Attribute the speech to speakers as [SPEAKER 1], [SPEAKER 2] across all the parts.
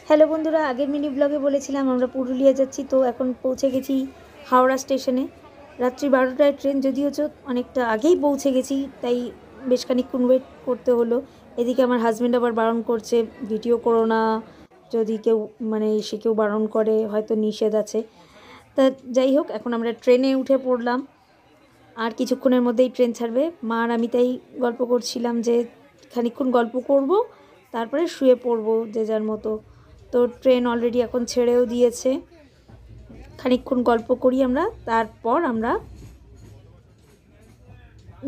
[SPEAKER 1] Hello বন্ধুরা, আগের mini ব্লগে বলেছিলাম আমরা পুরুলিয়া যাচ্ছি। তো এখন পৌঁছে গেছি হাওড়া স্টেশনে। রাত্রি 12টায় ট্রেন, যদিও অনেকটা আগেই পৌঁছে গেছি, তাই বেশ খানিকক্ষণ ওয়েট করতে হলো। এদিকে আমার হাজব্যান্ড আবার বারণ করছে, ভিডিও করো না, যদি কেউ এসে কেউ বারণ করে হয়তো নিষেধ আছে। তা যাই হোক, এখন আমরা ট্রেনে উঠে পড়লাম, আর কিছুক্ষণের মধ্যেই ট্রেন ছাড়বে। মা আর আমি তাই গল্প করছিলাম যে খানিকক্ষণ গল্প করব, তারপরে শুয়ে পড়বো যে যার মতো। তো ট্রেন অলরেডি এখন ছেড়েও দিয়েছে, খানিকক্ষণ গল্প করি আমরা, তারপর আমরা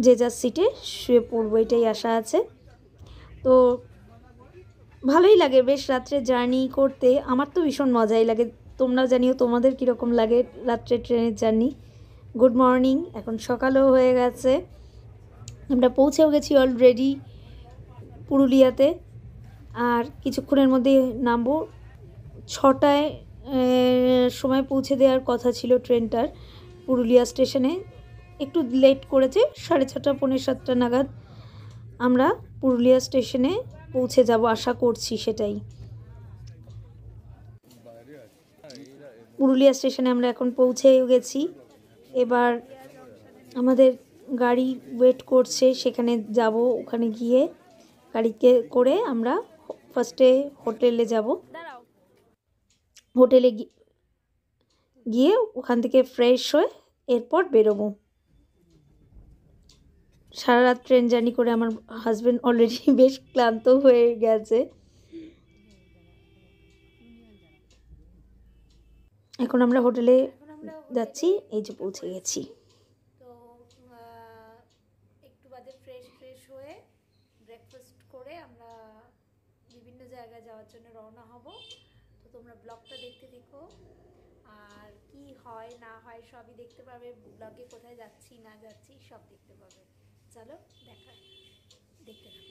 [SPEAKER 1] যে যার সিটে শুয়ে পড়বো, এটাই আশা আছে। তো ভালোই লাগে বেশ রাত্রে জার্নি করতে, আমার তো ভীষণ মজাই লাগে। তোমরাও জানিও তোমাদের কীরকম লাগে রাত্রে ট্রেনের জার্নি। গুড মর্নিং, এখন সকালও হয়ে গেছে, আমরা পৌঁছেও গেছি অলরেডি পুরুলিয়াতে। আর কিছুক্ষণের মধ্যে নামবো। 6টায় সময় পৌঁছে দেওয়ার কথা ছিল ট্রেনটার পুরুলিয়া স্টেশনে, একটু লেট করেছে। 6:30 পৌনে 7টা নাগাদ আমরা পুরুলিয়া স্টেশনে পৌঁছে যাব, আশা করছি সেটাই। পুরুলিয়া স্টেশনে আমরা এখন পৌঁছেও গেছি। এবার আমাদের গাড়ি ওয়েট করছে, সেখানে যাব। ওখানে গিয়ে গাড়িতে করে আমরা ফার্স্টে হোটেলে যাব। হোটেলে গিয়ে ওখান থেকে ফ্রেশ হয়ে এরপর বেরোবো। সারা রাত ট্রেন জার্নি করে আমার হাজব্যান্ড অলরেডি বেশ ক্লান্ত হয়ে গেছে। এখন আমরা হোটেলে যাচ্ছি, এই যে পৌঁছে গেছি।
[SPEAKER 2] তো একটু বাদে ফ্রেশ হয়ে ব্রেকফাস্ট করে আমরা বিভিন্ন জায়গায় যাওয়ার জন্য রওনা হব। তো তোমরা ব্লগটা দেখতে দেখো, আর কি হয় না হয় সবই দেখতে পাবে ব্লগে, কোথায় যাচ্ছি না যাচ্ছি সব দেখতে পাবে। চলো দেখতে থাকো।